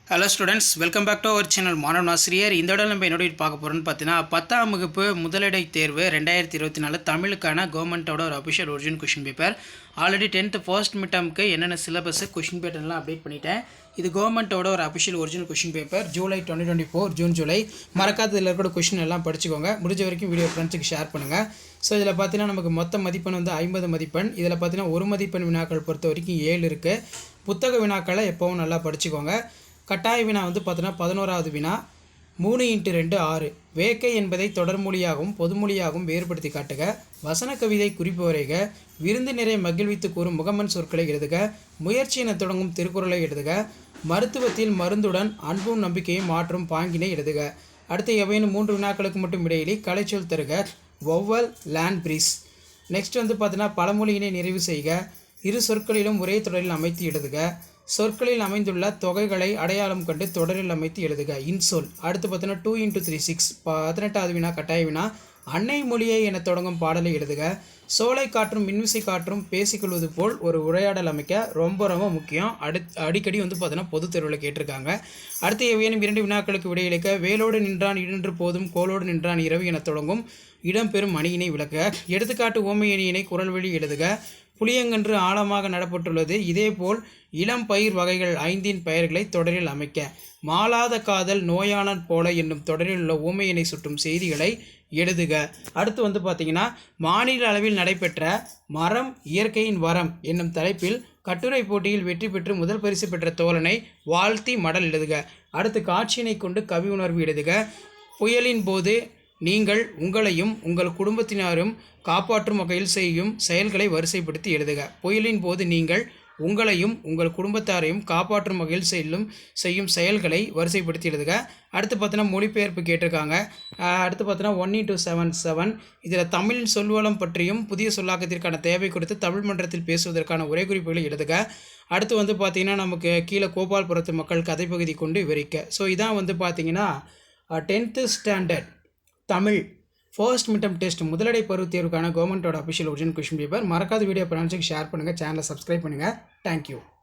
Hello students, welcome back to our channel மாணவன் ஆசிரியர். இந்த இடம் நம்ம என்னோட பார்க்க போகிறோன்னு பார்த்தீங்கன்னா 10ஆம் வகுப்பு முதலிடை தேர்வு 2024 தமிழுக்கான கவர்மெண்ட்டோட ஒரு official original question paper. Already 10th first மிட்டம்க்கு என்னென்ன சிலபஸ் கொஷின் பேட்டர்லாம் அப்டேட் பண்ணிட்டேன். இது கவர்மெண்ட்டோட ஒரு official original question paper. July 2024 June July மறக்காததில் இருக்கிற கொஷின் எல்லாம் படிச்சுக்கோங்க. முடிஞ்ச வரைக்கும் வீடியோ ஃப்ரெண்ட்ஸுக்கு ஷேர் பண்ணுங்கள். ஸோ இதில் பார்த்தீங்கன்னா நமக்கு மொத்த மதிப்பெண் வந்து 50 மதிப்பெண். இதில் பார்த்தீங்கன்னா ஒரு மதிப்பெண் வினாக்கள் பொறுத்த வரைக்கும் 7 இருக்குது. புத்தக வினாக்களை எப்போவும் நல்லா படிச்சுக்கோங்க. கட்டாய வினா வந்து பார்த்தீங்கன்னா 11வது வினா 3x2 6. வேக்கை என்பதை தொடர்மொழியாகவும் பொதுமொழியாகவும் வேறுபடுத்தி காட்டுக. வசன கவிதை குறிப்பு வரைக. விருந்து நிறை மகிழ்வித்து கூறும் முகமன் சொற்களை எழுதுக. முயற்சி என தொடங்கும் திருக்குறளை எழுதுக. மருத்துவத்தில் மருந்துடன் அன்பும் நம்பிக்கையும் மாற்றும் பாங்கினை எழுதுக. அடுத்து எவையும் 3 வினாக்களுக்கு மட்டும் இடையிலே கலைச்சொல் தருக. Vowel land breeze. நெக்ஸ்ட் வந்து பார்த்தீங்கன்னா பழமொழியினை நிறைவு செய்க. இரு சொற்களிலும் ஒரே தொடரில் அமைத்து எழுதுக. சொற்களில் அமைந்துள்ள தொகைகளை அடையாளம் கண்டு தொடரில் அமைத்து எழுதுக. இன்சொல். அடுத்து பார்த்தீங்கன்னா 2x3 6. 18வது வினா கட்டாய வினா அன்னை மொழியை என தொடங்கும் பாடலை எழுதுக. சோலை காற்றும் மின்விசை காற்றும் பேசிக்கொள்வது போல் ஒரு உரையாடல் அமைக்க ரொம்ப ரொம்ப முக்கியம். அடிக்கடி வந்து பார்த்தீங்கன்னா பொது தேர்வில் கேட்டிருக்காங்க. அடுத்து ஏதேனும் 2 வினாக்களுக்கு விடையளிக்க. வேலோடு நின்றான் இடன்று போதும் கோலோடு நின்றான் இரவு என தொடங்கும் இடம்பெறும் அணியினை விளக்க. எடுத்துக்காட்டு ஓமை அணியினை குரல் வழி எழுதுக. புளியங்கன்று ஆழமாக நடப்பட்டுள்ளது. இதேபோல் இளம் பயிர் வகைகள் 5 பெயர்களை தொடரில் அமைக்க. மாளாத காதல் நோயான போல என்னும் தொடரில் உள்ள ஊமையினை சுட்டும் செய்திகளை எழுதுக. அடுத்து வந்து பார்த்தீங்கன்னா மாநில அளவில் நடைபெற்ற மரம் இயற்கையின் வரம் என்னும் தலைப்பில் கட்டுரை போட்டியில் வெற்றி பெற்று முதல் பரிசு பெற்ற தோழனை வாழ்த்தி மடல் எழுதுக. அடுத்து காட்சியினை கொண்டு கவி உணர்வு எழுதுக. புயலின் போது நீங்கள் உங்களையும் உங்கள் குடும்பத்தினரும் காப்பாற்றும் வகையில் செய்யும் செயல்களை வரிசைப்படுத்தி எழுதுக. புயலின் போது நீங்கள் உங்களையும் உங்கள் குடும்பத்தாரையும் காப்பாற்றும் வகையில் செய்யும் செயல்களை வரிசைப்படுத்தி எழுதுக. அடுத்து பார்த்தீங்கன்னா மொழிபெயர்ப்பு கேட்டிருக்காங்க. அடுத்து பார்த்தீங்கன்னா 1x7 இதில் தமிழின் சொல்வளம் பற்றியும் புதிய சொல்லாக்கத்திற்கான தேவை குறித்து தமிழ் மன்றத்தில் பேசுவதற்கான உரை குறிப்புகளை எழுதுக. அடுத்து வந்து பார்த்திங்கன்னா நமக்கு கீழே கோபால்புரத்து மக்கள் கதைப்பகுதி கொண்டு விவரிக்க. ஸோ இதான் வந்து பார்த்திங்கன்னா 10th standard Tamil first midterm test முதலடை பருவத் தேர்வுக்கான கவர்மெண்ட்டோட அஃபிஷியல் ஒரிஜினல் கொஷின் பேப்பர். மறக்காத வீடியோ ஃப்ரெண்ட்ஸுக்கு ஷேர் பண்ணுங்கள். சேனலை சப்ஸ்கிரைப் பண்ணுங்கள். தேங்க்யூ.